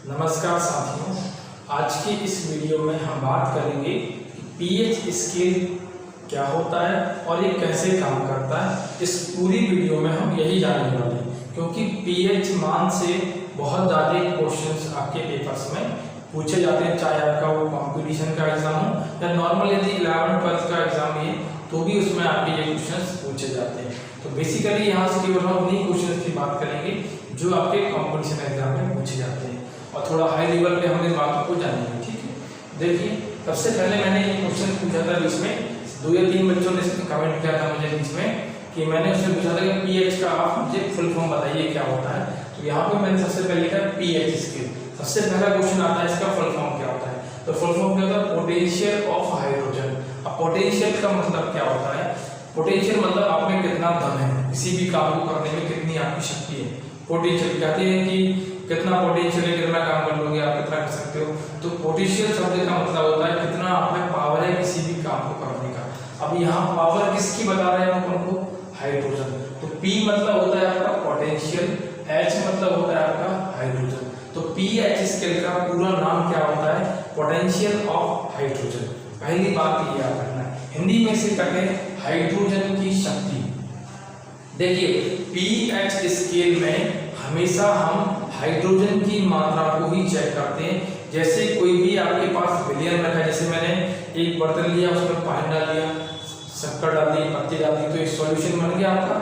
नमस्कार साथियों, आज की इस वीडियो में हम बात करेंगे कि पीएच स्केल क्या होता है और ये कैसे काम करता है। इस पूरी वीडियो में हम यही जानने वाले हैं क्योंकि पीएच मान से बहुत ज़्यादा क्वेश्चंस आपके पेपर्स में पूछे जाते हैं, चाहे आपका वो कॉम्पिटिशन का एग्जाम हो या नॉर्मल यदि 11th-12th का एग्जाम भी है तो भी उसमें आपके ये क्वेश्चंस पूछे जाते हैं। तो बेसिकली यहाँ से केवल हम उन्हीं क्वेश्चंस की बात करेंगे जो आपके कॉम्पिटिशन एग्जाम में पूछे जाते हैं और थोड़ा हाई लेवल पे हम इन बातों को जानेंगे। ठीक है, देखिए सबसे पहले मैंने ये क्वेश्चन पूछा था इसमें 2 या 3 बच्चों ने इसमें कमेंट किया था मुझे बीच में कि मैंने उससे पूछा था कि पीएच का आप मुझे फुल फॉर्म बताइए क्या होता है। तो यहाँ पे मैंने सबसे पहले लिखा पीएच स्केल। सबसे पहला क्वेश्चन आता है इसका फुल फॉर्म क्या होता है। तो फुल फॉर्म क्या होता है? Potential of hydrogen. अब पोटेंशियल का मतलब क्या होता है? पोटेंशियल मतलब आप में कितना दम है, किसी भी काम को करने में कितनी आपकी शक्ति है। पोटेंशियल कहते हैं कि कितना पोटेंशियल है, कितना काम कर लोगे आप, कितना कर सकते हो। तो पोटेंशियल शब्द का मतलब होता है कितना आप में पावर है किसी भी काम को करने का। अब यहाँ पावर किसकी बता रहे हैं हम को? हाइड्रोजन। तो P मतलब होता है आपका पोटेंशियल, H मतलब होता है आपका हाइड्रोजन। तो पीएच स्केल का पूरा नाम क्या होता है? Potential of hydrogen. पहली बात ये याद रखना है, हिंदी में से कहते हैं हाइड्रोजन की शक्ति। देखिए पीएच स्केल में हमेशा हम हाइड्रोजन की मात्रा को ही चेक करते हैं। जैसे कोई भी आपके पास विलयन रखा है, जैसे मैंने एक बर्तन लिया, उसमें पानी डाल दिया, शक्कर डाल दी, पत्ती डाल दी, तो एक सॉल्यूशन बन गया आपका।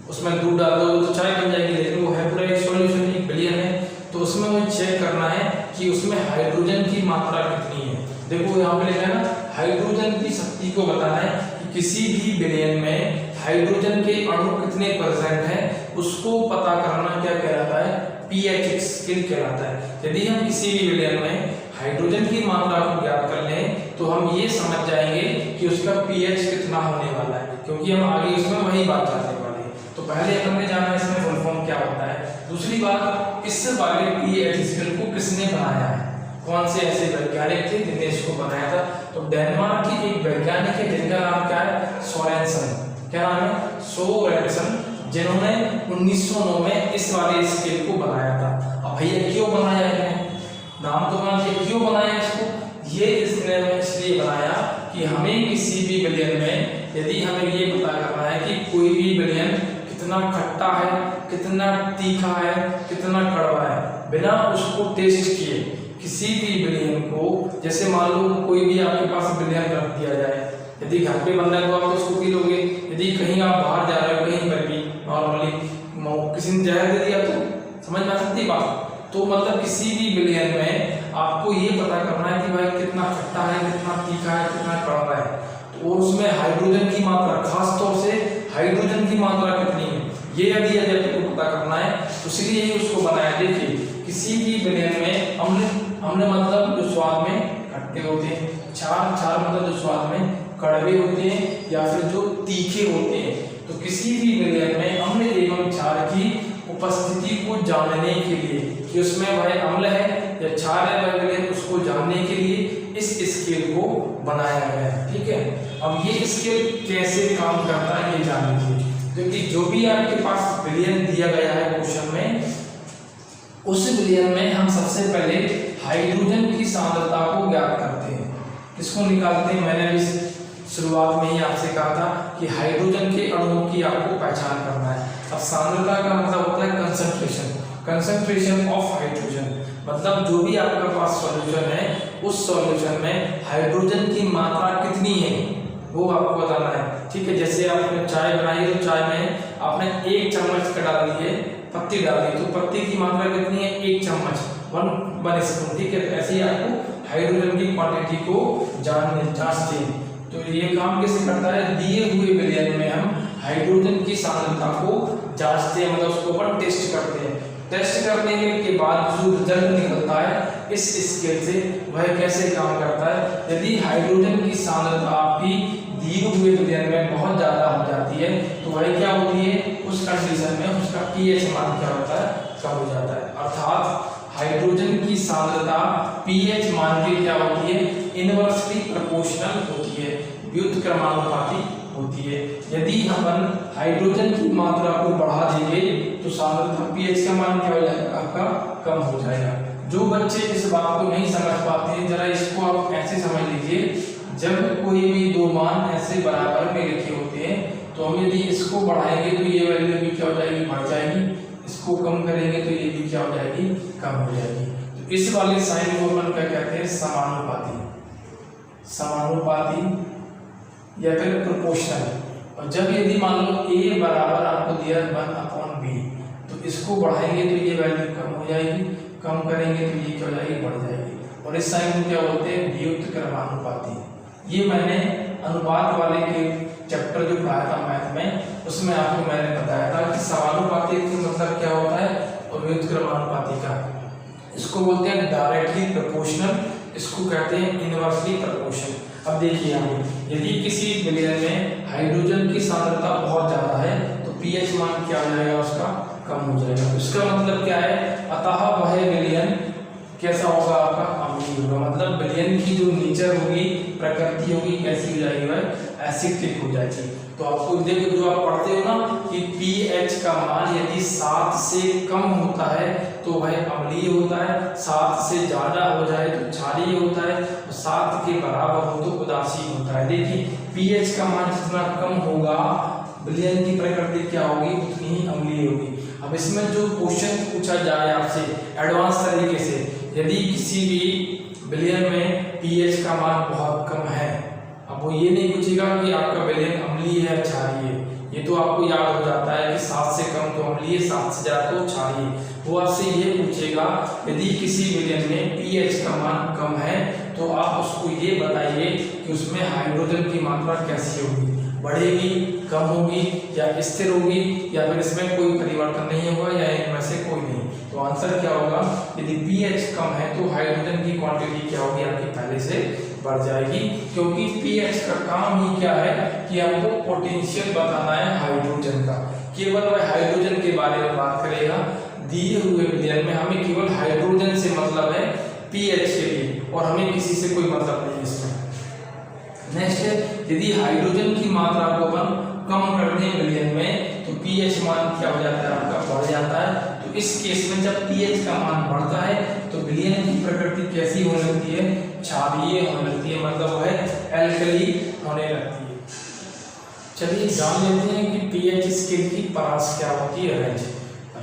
उसमें दूध डाल दो तो चाय बन जाएगी, लेकिन वो है पूरा एक सॉल्यूशन, एक विलयन है। तो उसमें मुझे चेक करना है कि उसमें हाइड्रोजन की मात्रा कितनी है। देखो यहाँ पे लिखा है ना, हाइड्रोजन की शक्ति को बताना है कि किसी भी विलयन में हाइड्रोजन के अणु कितने परसेंट है, उसको पता करना क्या कहलाता है? पीएच स्केल कहलाता है। यदि हम किसी भी विलयन में हाइड्रोजन की मात्रा को ज्ञात कर लें तो हम ये समझ जाएंगे कि उसका पीएच कितना होने वाला है, क्योंकि हम आगे उसमें वही बात करने वाले हैं। तो पहले हमने जाना इसमें फुल फॉर्म क्या होता है। दूसरी बात, इस वाले पीएच स्केल को किसने बनाया है, कौन से ऐसे वैज्ञानिक थे जिन्होंने इसको बनाया था? तो डेनमार्क की एक वैज्ञानिक है जिनका नाम क्या है? सोरेनसन। क्या नाम है? सोरेनसन, जिन्होंने 1909 में इस वाले स्केल को बनाया था। अब भैया क्यों बनाया है? नाम तो मानिए, क्यों बनाया इसको? ये इसने इसलिए बनाया कि हमें किसी भी विलयन में यदि हमें ये पता करना है कि कोई भी विलयन कितना खट्टा है, कितना तीखा है, कितना कड़वा है, बिना उसको टेस्ट किए किसी भी विलयन को, जैसे मान लो कोई भी आपके पास विलयन रख दिया जाए, यदि घर पे बन रहा है तो आप उसको पी लोगे। यदि कहीं आप बाहर जा रहे हो, कहीं पर भी नॉर्मली किसी ने जहर दे दिया तो समझ में आ सकती है बात। तो मतलब किसी भी विलयन में आपको ये पता करना है कि भाई कितना खट्टा है, कितना तीखा है, कितना कड़वा है। तो उसमें हाइड्रोजन की मात्रा, खास तौर से हाइड्रोजन की मात्रा कितनी है, ये यदि आपको पता करना है तो इसलिए ही उसको बनाया। देखिए किसी भी विलयन में अम्ल मतलब जो स्वाद में खट्टे होते हैं, क्षार मतलब जो स्वाद में कड़वे होते हैं या फिर जो तीखे होते हैं। तो किसी भी विलयन में अम्ल एवं क्षार की उपस्थिति को जानने के लिए कि उसमें भाई अम्ल है या क्षार है विलयन, उसको जानने के लिए इस स्केल को बनाया गया है। ठीक है, अब ये स्केल कैसे काम करता है ये जान लीजिए। क्योंकि जो भी आपके पास विलयन दिया गया है क्वेश्चन में, उस विलयन में हम सबसे पहले हाइड्रोजन की सांद्रता को ज्ञात करते हैं। किसको निकालते हैं? मैंने भी शुरुआत में ही आपसे कहा था कि हाइड्रोजन के अणुओं की आपको पहचान करना है। अब सांद्रता का मतलब होता है कंसंट्रेशन, कंसंट्रेशन ऑफ हाइड्रोजन। मतलब जो भी आपके पास सॉल्यूशन है, उस सॉल्यूशन में हाइड्रोजन की मात्रा कितनी है वो आपको बताना है। ठीक है, जैसे आपने चाय बनाई तो चाय में आपने 1 चम्मच का डाल दिए, पत्ती डाल दी, तो पत्ती की मात्रा कितनी है? 1 चम्मच, 1 स्पून। ठीक है, ऐसे ही आपको हाइड्रोजन की क्वांटिटी को जांचते हैं। तो ये काम कैसे करता है? दिए हुए विलयन में हम हाइड्रोजन की सांद्रता को जांचते हैं, मतलब उसको अपन टेस्ट करते हैं। टेस्ट करने के बाद जो रिजल्ट निकलता है इस स्केल से, वह कैसे काम करता है? यदि हाइड्रोजन की सांद्रता आपकी दिए हुए विलयन में बहुत ज्यादा हो जाती है तो वह क्या होती है? उस कंडीशन में उसका पीएच मान क्या होता है? कम हो जाता है। अर्थात हाइड्रोजन की सांद्रता पीएच मान की क्या होती है? इनवर्सली प्रोपोर्शनल होती है, व्युत्क्रमानुपाती होती है। यदि अपन हाइड्रोजन की मात्रा को बढ़ा देंगे तो सांद्रता पीएच का मान क्या हो जाएगा? आपका कम हो जाएगा। जो बच्चे इस बात को नहीं समझ पाते हैं, जरा इसको आप ऐसे समझ लीजिए, जब कोई भी दो मान ऐसे बराबर में लिखे होते हैं तो हम यदि इसको बढ़ाएंगे तो ये वैल्यू भी क्या हो जाएगी, बढ़ जाएगी, इसको कम करेंगे तो ये भी क्या हो जाएगी, कम हो जाएगी। तो इस वाले साइन को अपन क्या कहते हैं, समानुपाती, समानुपाती या फिर प्रोपोर्शनल। और जब यदि मान लो a बराबर आपको दिया 1/b, तो इसको बढ़ाएंगे तो ये वैल्यू कम हो जाएगी, कम करेंगे तो ये क्या हो जाएगी, बढ़ जाएगी। और इस साइन को क्या बोलते हैं, वियुक्त क्रमानुपाती। ये मैंने अनुपात वाले के चैप्टर जो पढ़ाया था मैथ में, उसमें आपको मैंने बताया था कि समानुपाती का मतलब क्या होता है और वियुक्त क्रमानुपाती का, इसको बोलते हैं डायरेक्टली प्रोपोर्शनल, इसको कहते हैं इनवर्सली प्रोपोर्शनल। अब देखिए यहाँ यदि किसी विलयन में हाइड्रोजन की सांद्रता बहुत ज्यादा है तो पीएच मान क्या हो जाएगा, उसका कम हो जाएगा। तो इसका मतलब क्या है, अतः वह विलयन कैसा होगा, आपका अम्लीय होगा। मतलब विलयन की जो नेचर होगी, प्रकृति होगी, कैसी हो जाएगी, वह एसिडिक हो जाएगी। तो आपको देखो जो आप पढ़ते हो ना कि pH का मान यदि 7 से कम होता है तो वह अम्लीय होता है, 7 से ज्यादा हो जाए तो क्षारीय होता है, 7 के बराबर हो तो उदासीन होता है। देखिए pH का मान जितना कम होगा विलयन की प्रकृति क्या होगी, उतनी ही अम्लीय होगी। अब इसमें जो क्वेश्चन पूछा जाए आपसे एडवांस तरीके से, यदि किसी भी विलयन में pH का मान बहुत कम है, अब वो ये नहीं पूछेगा कि आपका विलयन अम्लीय है क्षारीय, ये तो आपको याद हो जाता है कि 7 से कम तो अम्लीय, 7 से ज्यादा तो क्षारीय। वो आपसे ये पूछेगा यदि किसी विलयन में pH का मान कम है तो आप उसको ये बताइए कि उसमें हाइड्रोजन की मात्रा कैसी होगी, बढ़ेगी, कम होगी या स्थिर होगी, या फिर इसमें कोई परिवर्तन नहीं होगा या इनमें से कोई नहीं। तो आंसर क्या होगा, यदि pH कम है तो हाइड्रोजन की क्वांटिटी क्या होगी, आपकी पहले से बढ़ जाएगी, क्योंकि pH का काम ही क्या है कि हमको पोटेंशियल बताना है हाइड्रोजन का। केवल वह हाइड्रोजन के बारे में बात करेगा, दिए हुए विलयन में हमें केवल हाइड्रोजन से मतलब है pH के लिए, और हमें किसी से कोई मतलब नहीं इसमें। नेक्स्ट है, यदि हाइड्रोजन की मात्रा को अपन कम कर दें विलयन में तो pH मान क्या हो जाता है, आपका बढ़ जाता है। तो इस केस में जब pH का मान बढ़ता है तो विलयन की प्रकृति कैसी होने लगती है, क्षारीय होने लगती है, मतलब वह एल्कली होने लगती है। चलिए जान लेते हैं कि pH स्केल की परास क्या होती है, रेंज।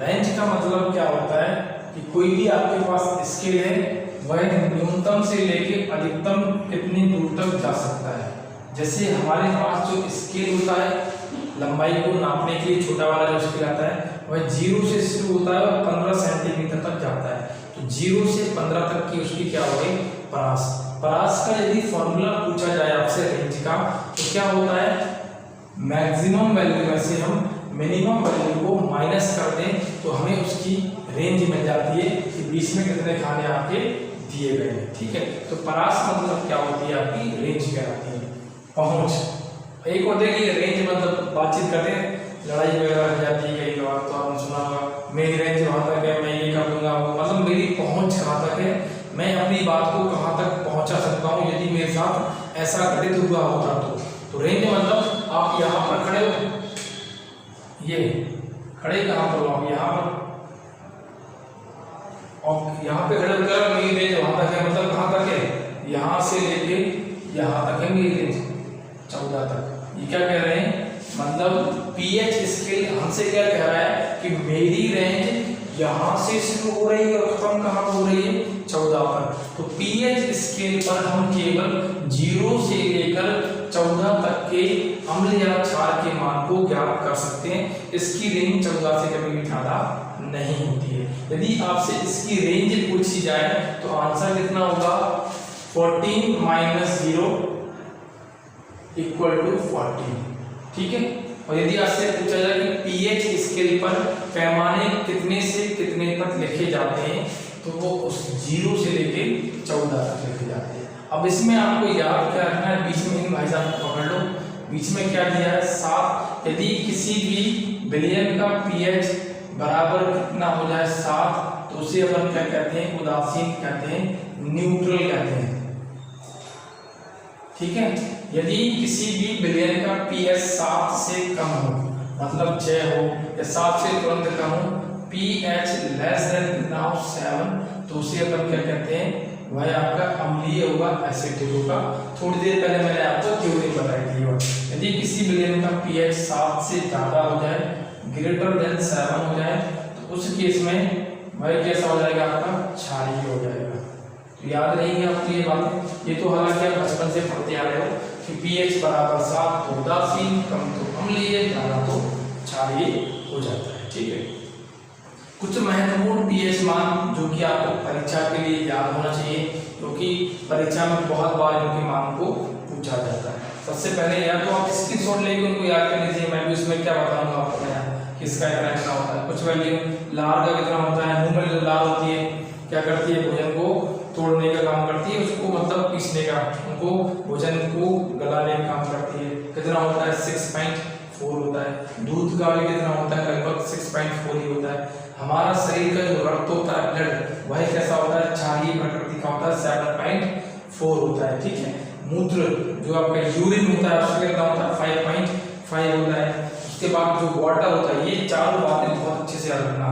रेंज का मतलब क्या होता है कि कोई भी आपके पास स्केल है वह न्यूनतम से लेके अधिकतम कितनी दूर तक जा सकता है। जैसे हमारे पास जो स्केल होता है लंबाई को नापने के लिए, छोटा वाला जो स्केल आता है वह 0 से शुरू होता है और 15 सेंटीमीटर तक जाता है। तो 0 से 15 तक की उसकी क्या हो गई, परास। परास का यदि फॉर्मूला पूछा जाए आपसे रेंज का तो क्या होता है, मैक्सिमम वैल्यू में से हम मिनिमम वैल्यू को माइनस कर दें तो हमें उसकी रेंज मिल जाती है कि बीच में कितने खाने आपके दिए गए हैं। ठीक है, तो परास मतलब क्या होती है, आपकी रेंज कहलाती है, पहुंच। एक होते हैं कि रेंज मतलब बातचीत करते हैं, लड़ाई वगैरह हो जाती है कई बार, तो आपने सुना होगा मेरी रेंज वहां तक है, मैं ये कर दूंगा, मतलब मेरी पहुंच कहाँ तक है, मैं अपनी बात को कहाँ तक पहुंचा सकता हूँ यदि मेरे साथ ऐसा घटित हुआ होता तो रेंज मतलब आप यहाँ पर खड़े हो, ये खड़े कहाँ पर हो आप, यहाँ पर, और यहाँ पे खड़े होकर मेरी रेंज वहां तक है, मतलब कहाँ तक है, यहाँ से लेके यहाँ तक है मेरी रेंज 14 तक। ये क्या कह रहे हैं, मतलब pH स्केल हमसे क्या कह रहा है कि मेरी रेंज यहाँ से शुरू हो रही है और खत्म कहाँ हो रही है, 14 पर। तो pH स्केल पर हम केवल 0 से लेकर 14 तक के अम्ल या क्षार के मान को ज्ञात कर सकते हैं। इसकी रेंज 14 से कभी भी ज्यादा नहीं होती है। यदि आपसे इसकी रेंज पूछी जाए तो आंसर कितना होगा, 14 - 0 = 14। ठीक है, और यदि आपसे पूछा जाए कि pH स्केल पर पैमाने कितने से कितने तक लिखे जाते हैं तो वो उस 0 से लेके 14 तक लिखे जाते हैं। अब इसमें आपको याद क्या रखना है, बीच में भाई साहब पकड़ लो, बीच में क्या दिया है, 7। यदि किसी भी विलयन का pH बराबर कितना हो जाए 7 तो उसे अपन क्या कहते हैं, उदासीन कहते हैं, न्यूट्रल कहते हैं। ठीक है, यदि किसी भी विलयन का pH 7 से कम हो, मतलब 6 हो या 7 से तुरंत कम हो, pH लेस देन कितना हो 7, तो उसे अपन क्या कहते हैं, वह आपका अम्लीय होगा, एसिडिक होगा। थोड़ी देर पहले मैंने आपको थ्योरी बताई थी। यदि किसी विलेन का pH 7 से ज्यादा हो जाए, ग्रेटर देन 7 हो जाए, तो उस केस में वह कैसा हो जाएगा, आपका क्षारीय हो जाएगा। तो याद रहेंगे आपको ये बातें। ये तो हालांकि आप बचपन से पढ़ते आ रहे हो कि pH बराबर 7 तो उदासीन, कम तो अम्लीय, ज्यादा तो क्षारीय हो जाता है। ठीक है, कुछ महत्वपूर्ण pH मान जो कि आपको परीक्षा के लिए याद होना चाहिए, क्योंकि परीक्षा में बहुत बार इनके मान को पूछा जाता है। सबसे पहले या तो आप स्क्रीनशॉट लेके उनको याद कर लीजिए, मैं भी उसमें क्या बताऊंगा आपको यहाँ किसका कितना होता है। कुछ वैल्यू लार का कितना होता है, मुंह में जो लार होती है क्या करती है, भोजन को तोड़ने का काम करती है, उसको मतलब पीसने का, उनको भोजन को गलाने का काम करती है। कितना होता है 6.4 होता है। दूध का भी कितना होता है, लगभग 6.4 ही होता है। हमारा शरीर का जो रक्त होता है, ब्लड, वह कैसा होता है, क्षारीय प्रकृति का होता है, 7.4 होता है। ठीक है, मूत्र जो आपका यूरिन होता है उसका कितना होता है, 5.5 होता है। उसके बाद जो वाटर होता है, ये चारों बातें बहुत अच्छे से याद रखना,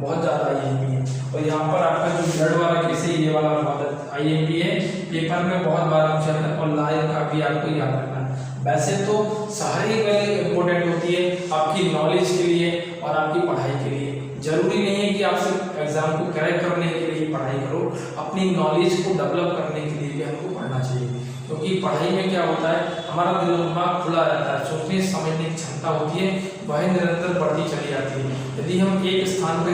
बहुत ज्यादा आईएमपी है। और यहाँ पर आपका जो ब्लड वाला केस है, ये वाला बहुत आईएमपी है, पेपर में बहुत बार पूछा जाता है, और लाइव का भी आपको याद रखना। वैसे तो सारी वैल्यू इंपॉर्टेंट होती है आपकी नॉलेज के लिए और आपकी पढ़ाई के लिए। जरूरी नहीं है कि आप सिर्फ एग्जाम को क्रैक करने के लिए पढ़ाई करो, अपनी नॉलेज को डेवलप करने के लिए भी हमको पढ़ना चाहिए। क्योंकि पढ़ाई में क्या होता है, हमारा दिल दिमाग खुला रहता है, सोचने समझने की क्षमता होती है, वह निरंतर बढ़ती चली जाती है। यदि हम एक स्थान पर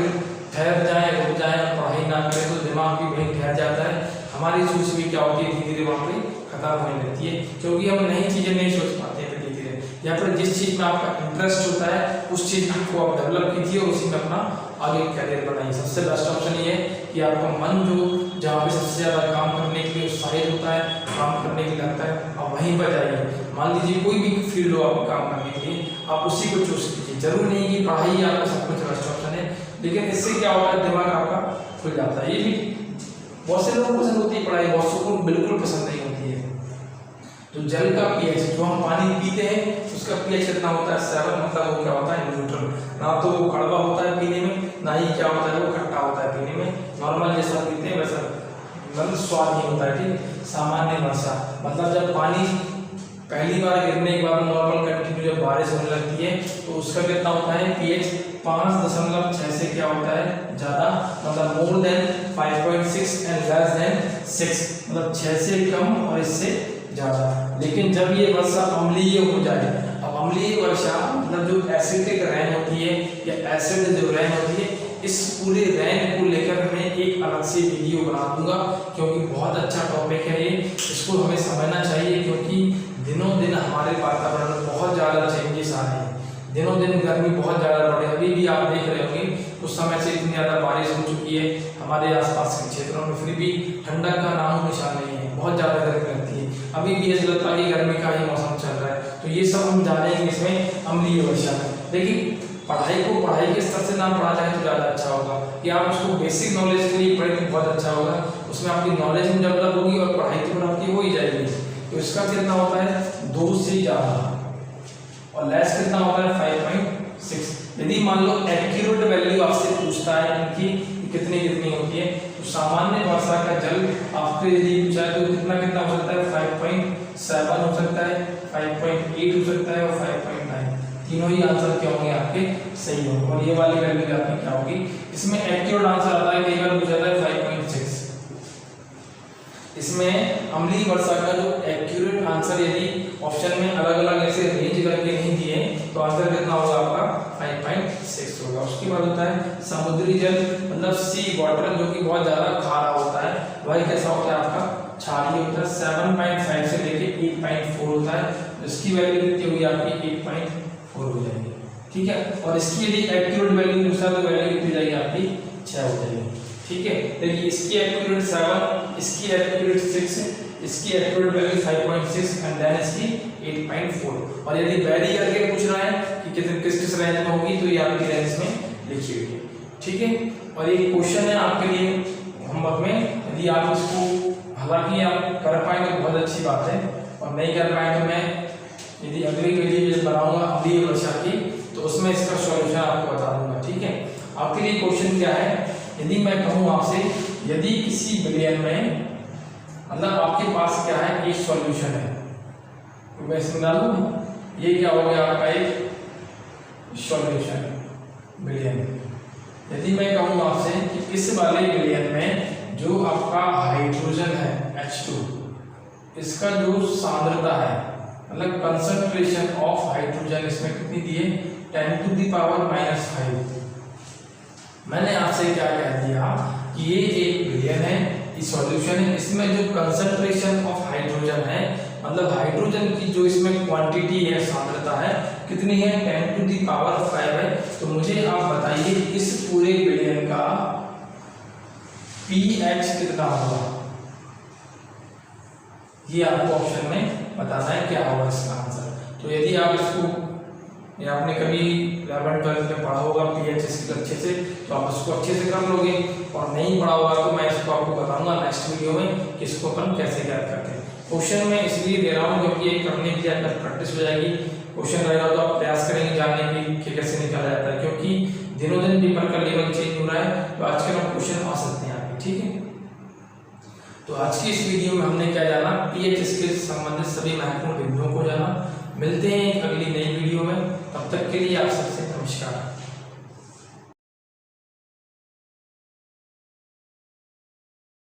ठहर जाए, रुक जाए और पढ़ाई ना करें तो दिमाग भी वहीं ठहर जाता है, हमारी सोच भी क्या होती है, धीरे धीरे वहाँ पे खत्म होने लगती है। क्योंकि हम नई चीजें नहीं सोच पाते हैं धीरे धीरे, या फिर जिस चीज में आपका इंटरेस्ट होता है उस चीज को आप डेवलप कीजिए और उसी में अपना आगे कैरियर बनाइए। सबसे बेस्ट ऑप्शन ये है कि आपका मन जो जहाँ पे सबसे ज्यादा काम करने के लिए उत्साहित होता है, काम करने के लिए लगता है, आप वहीं पर जाइए। मान लीजिए कोई भी फील्ड हो आपको काम करने के लिए, आप उसी को चूज कीजिए। जरूर नहीं कि पढ़ाई आपका सब कुछ बेस्ट ऑप्शन है, लेकिन इससे क्या होता है, दिमाग आपका खुल जाता है। ये भी बहुत से लोगों को पसंद होती है पढ़ाई, बहुत से को बिल्कुल पसंद नहीं होती है। तो जल का पीएच, जो हम पानी पीते हैं उसका पीएच कितना होता है, 7, मतलब वो क्या होता है, न्यूट्रल। ना तो वो कड़वा होता है पीने में, ना ही क्या होता है वो खट्टा होता है पीने में। नॉर्मल जैसा पीते हैं वैसा मतलब स्वाद नहीं होता है। ठीक, सामान्य वर्षा मतलब जब पानी पहली बार गिरने के बाद नॉर्मल कंटिन्यू जब बारिश होने लगती है तो उसका कितना होता है, पीएच 5.6 से क्या होता है, ज्यादा, मतलब more than 5.6 and less than 6, मतलब 6 से कम और इससे ज्यादा। लेकिन जब ये वर्षा अम्लीय हो जाए, अब अम्लीय वर्षा मतलब जो एसिडिक रेन होती है या एसिड जो रेन होती है, इस पूरे रेन को लेकर मैं एक अलग से वीडियो बना दूंगा, क्योंकि बहुत अच्छा टॉपिक है ये, इसको हमें समझना चाहिए। क्योंकि दिनों दिन हमारे वातावरण में बहुत ज़्यादा चेंजेस आ रहे हैं, दिनों दिन गर्मी बहुत ज़्यादा बढ़ रही है। अभी भी आप देख रहे होंगे कुछ समय से इतनी ज़्यादा बारिश हो चुकी है हमारे आसपास के क्षेत्रों में, फिर भी ठंडक का नाम निशान नहीं है, बहुत ज़्यादा गर्मी लगती है। अभी भी ऐसा लगता है कि गर्मी का ही मौसम चल रहा है। तो ये सब हम जानेंगे इसमें अम्लीय वर्षा में। लेकिन पढ़ाई को पढ़ाई के स्तर से ना पढ़ा जाए तो ज़्यादा अच्छा होगा, कि आप उसको बेसिक नॉलेज के लिए पढ़ें तो बहुत अच्छा होगा, उसमें आपकी नॉलेज भी डेवलप होगी और पढ़ाई तो आपकी हो ही जाएगी। तो इसका कितना होता है, 2 से ज़्यादा, और लेस कितना होता है 5.6। यदि मान लो एक्यूरेट वैल्यू आपसे पूछता है इनकी कितनी कितनी होती है, तो सामान्य वर्षा का जल आपके यदि पूछा है तो कितना कितना हो सकता है, 5.7 हो सकता है, 5.8 हो सकता है और 5.9। तीनों ही आंसर क्या होंगे आपके, सही होंगे। और ये वाली वैल्यू आपकी क्या होगी, इसमें एक्यूरेट आंसर आता है, कई बार पूछा जाता है 5.6। इसमें अम्लीय वर्षा का जो एक्यूरेट आंसर यदि ऑप्शन में अलग अलग ऐसे रेंज करके नहीं दिए तो आंसर कितना होगा आपका, 5.6 होगा। उसके बाद होता है समुद्री जल, मतलब सी वाटर, जो कि बहुत ज्यादा खारा होता है, वही कैसा होता है आपका, क्षारीय होता है। 7.5 से लेके 8.4 होता है, इसकी वैल्यू कितनी होगी आपकी, 8.4 हो जाएगी। ठीक है, और इसकी यदि एक्यूरेट वैल्यू पूछा तो वैल्यू कितनी जाएगी आपकी, 6 हो जाएगी। ठीक है, देखिए इसकी एक्यूरेट 7, इसकी एक्यूरेट 6, इसकी एक्यूरेट वैल्यू 5.6 एंड देन इसकी 8.4। और यदि वैरी करके पूछ रहा है कि कितने किस रेंज में होगी तो ये आपकी रेंज में लिखी हुई है। ठीक है, और ये क्वेश्चन है आपके लिए होमवर्क में, यदि आप इसको हालांकि आप कर पाए तो बहुत अच्छी बात है, और नहीं कर पाए तो मैं यदि अगली वीडियो बनाऊंगा अम्लीय वर्षा की तो उसमें इसका सॉल्यूशन आपको बता दूंगा। ठीक है, आपके लिए क्वेश्चन क्या है, यदि मैं कहूँ आपसे, यदि किसी बिलियन में, मतलब आपके पास क्या है, एक सॉल्यूशन है, तो मैं इसमें डालूं, ये क्या हो गया आपका एक सॉल्यूशन बिलियन। यदि मैं कहूँ आपसे कि इस वाले बिलियन में जो आपका हाइड्रोजन है H2, इसका जो सांद्रता है, मतलब कंसंट्रेशन ऑफ हाइड्रोजन इसमें कितनी दी है, 10⁻⁵। मैंने आपसे क्या कह दिया कि ये एक बिलियन है, ये सॉल्यूशन है, इसमें जो कंसंट्रेशन ऑफ हाइड्रोजन है, मतलब हाइड्रोजन की जो इसमें क्वांटिटी है, सांद्रता है, कितनी है, 10⁵ है। तो मुझे आप बताइए इस पूरे बिलियन का pH कितना होगा, ये आपको ऑप्शन में बताना है क्या होगा इसका आंसर। तो यदि आप इसको, या आपने कभी 11-12 में पढ़ा होगा pH इसके अच्छे से, तो आप उसको अच्छे से कर लोगे, और नहीं पढ़ा होगा तो मैं इसको आपको बताऊंगा नेक्स्ट वीडियो में कि इसको अपन कैसे याद करते हैं। क्वेश्चन में इसलिए दे रहा हूँ क्योंकि ये करने के लिए आपका प्रैक्टिस हो जाएगी, क्वेश्चन रहेगा तो आप प्रयास करेंगे जानने की कि कैसे निकाला जाता है, क्योंकि दिनों दिन पेपर का लेवल चेंज हो रहा है, तो आजकल हम क्वेश्चन आ सकते हैं आपके, ठीक है। तो आज की इस वीडियो में हमने क्या जाना, pH स्केल से संबंधित सभी महत्वपूर्ण बिंदुओं को जाना। मिलते हैं एक अगली नई वीडियो में, तब तक के लिए आप सबसे नमस्कार।